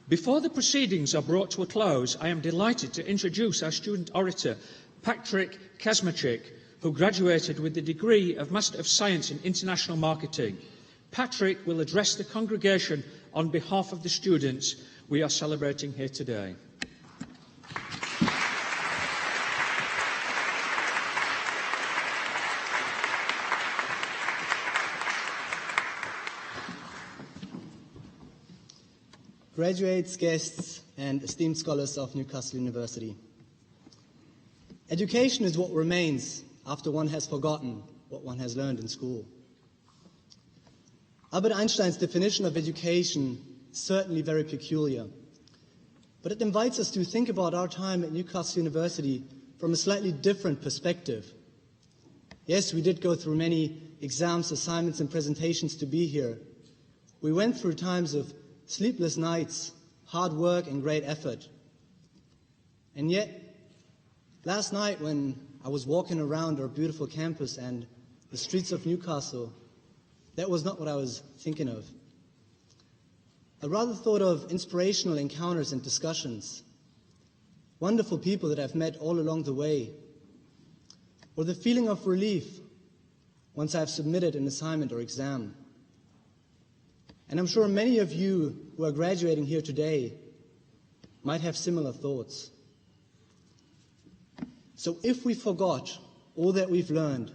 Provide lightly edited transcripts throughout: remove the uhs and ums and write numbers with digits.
Before the proceedings are brought to a close, I am delighted to introduce our student orator, Patrick Kazmachik, who graduated with the degree of Master of Science in International Marketing. Patrick will address the congregation on behalf of the students we are celebrating here today. Graduates, guests, and esteemed scholars of Newcastle University. Education is what remains after one has forgotten what one has learned in school. Albert Einstein's definition of education is certainly very peculiar, but it invites us to think about our time at Newcastle University from a slightly different perspective. Yes, we did go through many exams, assignments, and presentations to be here. We went through times of sleepless nights, hard work, and great effort. And yet, last night when I was walking around our beautiful campus and the streets of Newcastle, that was not what I was thinking of. I rather thought of inspirational encounters and discussions, wonderful people that I've met all along the way, or the feeling of relief once I've submitted an assignment or exam. And I'm sure many of you who are graduating here today might have similar thoughts. So if we forgot all that we've learned,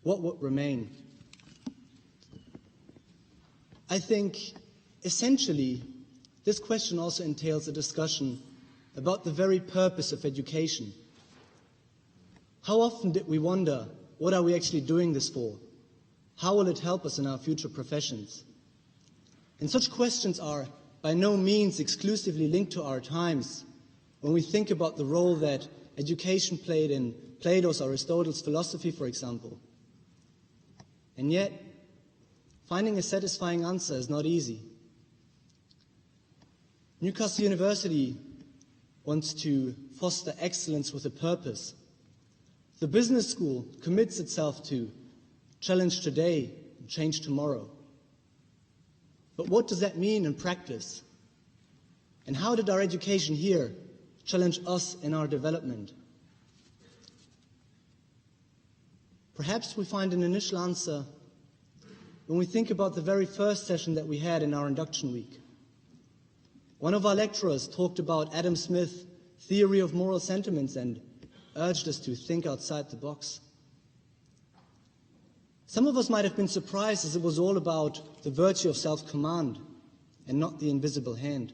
what would remain? I think essentially this question also entails a discussion about the very purpose of education. How often did we wonder, what are we actually doing this for? How will it help us in our future professions? And such questions are by no means exclusively linked to our times when we think about the role that education played in Plato's or Aristotle's philosophy, for example. And yet, finding a satisfying answer is not easy. Newcastle University wants to foster excellence with a purpose. The business school commits itself to challenge today and change tomorrow. But what does that mean in practice? And how did our education here challenge us in our development? Perhaps we find an initial answer when we think about the very first session that we had in our induction week. One of our lecturers talked about Adam Smith's theory of moral sentiments and urged us to think outside the box. Some of us might have been surprised as it was all about the virtue of self-command and not the invisible hand.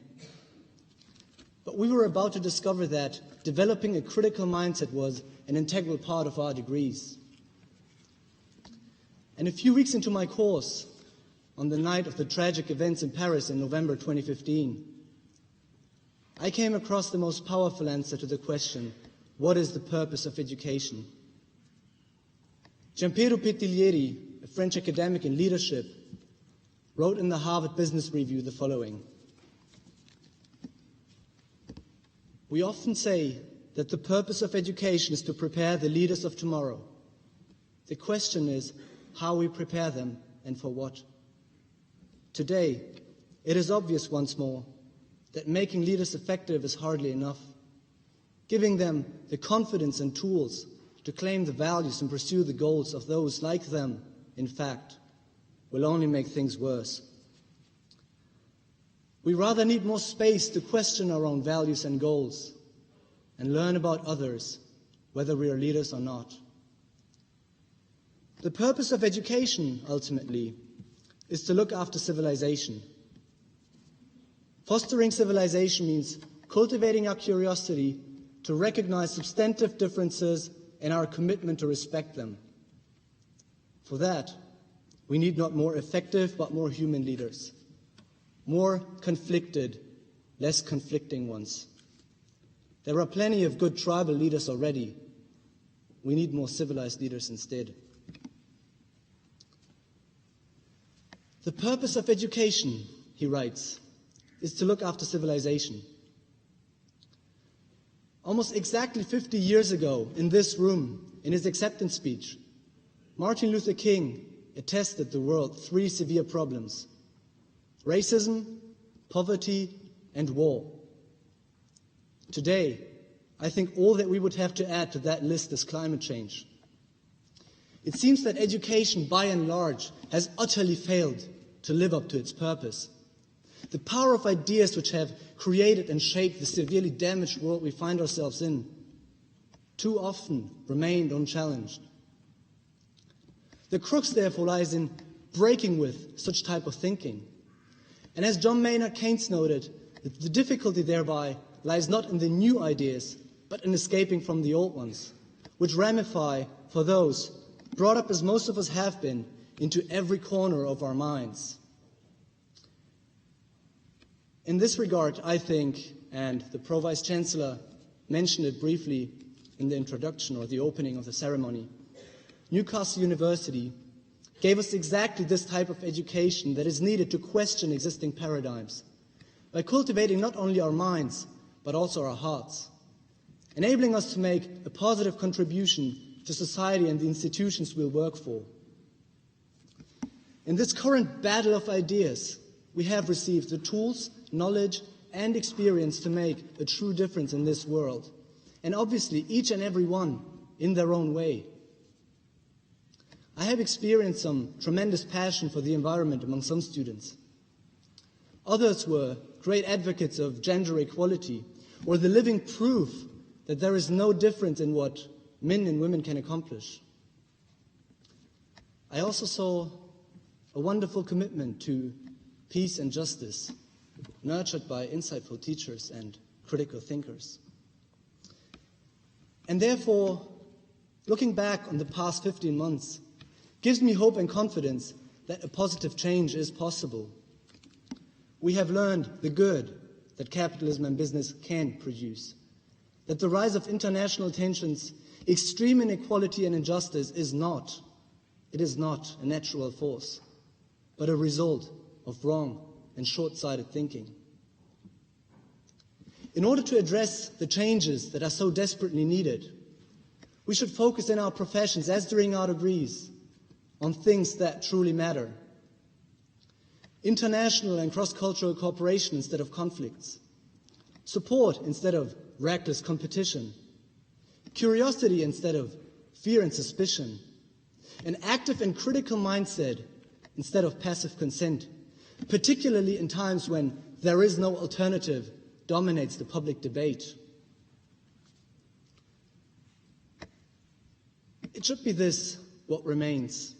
But we were about to discover that developing a critical mindset was an integral part of our degrees. And a few weeks into my course, on the night of the tragic events in Paris in November 2015, I came across the most powerful answer to the question, what is the purpose of education? Gianpiero Pettiglieri, a French academic in leadership, wrote in the Harvard Business Review the following: "We often say that the purpose of education is to prepare the leaders of tomorrow. The question is how we prepare them and for what. Today, it is obvious once more that making leaders effective is hardly enough. Giving them the confidence and tools to claim the values and pursue the goals of those like them, in fact, will only make things worse. We rather need more space to question our own values and goals and learn about others, whether we are leaders or not. The purpose of education, ultimately, is to look after civilization. Fostering civilization means cultivating our curiosity to recognize substantive differences and our commitment to respect them. For that, we need not more effective, but more human leaders. More conflicted, less conflicting ones. There are plenty of good tribal leaders already. We need more civilized leaders instead. The purpose of education, he writes, is to look after civilization. Almost exactly 50 years ago, in this room, in his acceptance speech, Martin Luther King attested the world 3 severe problems: racism, poverty, and war. Today, I think all that we would have to add to that list is climate change. It seems that education, by and large, has utterly failed to live up to its purpose. The power of ideas which have created and shaped the severely damaged world we find ourselves in too often remained unchallenged. The crux, therefore, lies in breaking with such type of thinking. And as John Maynard Keynes noted, the difficulty thereby lies not in the new ideas, but in escaping from the old ones, which ramify for those brought up as most of us have been into every corner of our minds. In this regard, I think, and the Pro-Vice Chancellor mentioned it briefly in the introduction or the opening of the ceremony, Newcastle University gave us exactly this type of education that is needed to question existing paradigms by cultivating not only our minds, but also our hearts, enabling us to make a positive contribution to society and the institutions we'll work for. In this current battle of ideas, we have received the tools, knowledge, and experience to make a true difference in this world, and obviously each and every one in their own way. I have experienced some tremendous passion for the environment among some students. Others were great advocates of gender equality, or the living proof that there is no difference in what men and women can accomplish. I also saw a wonderful commitment to peace and justice, nurtured by insightful teachers and critical thinkers. And therefore, looking back on the past 15 months gives me hope and confidence that a positive change is possible. We have learned the good that capitalism and business can produce, that the rise of international tensions, extreme inequality and injustice is not a natural force, but a result of wrong and short-sighted thinking. In order to address the changes that are so desperately needed, we should focus in our professions, as during our degrees, on things that truly matter. International and cross-cultural cooperation instead of conflicts. Support instead of reckless competition. Curiosity instead of fear and suspicion. An active and critical mindset instead of passive consent, particularly in times when there is no alternative dominates the public debate. It should be this what remains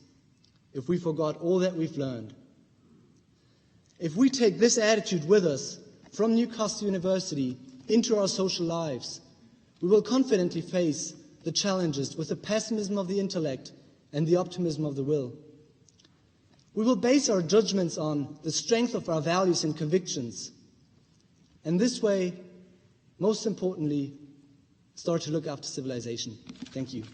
if we forgot all that we've learned. If we take this attitude with us from Newcastle University into our social lives, we will confidently face the challenges with the pessimism of the intellect and the optimism of the will. We will base our judgments on the strength of our values and convictions, and this way, most importantly, start to look after civilization. Thank you.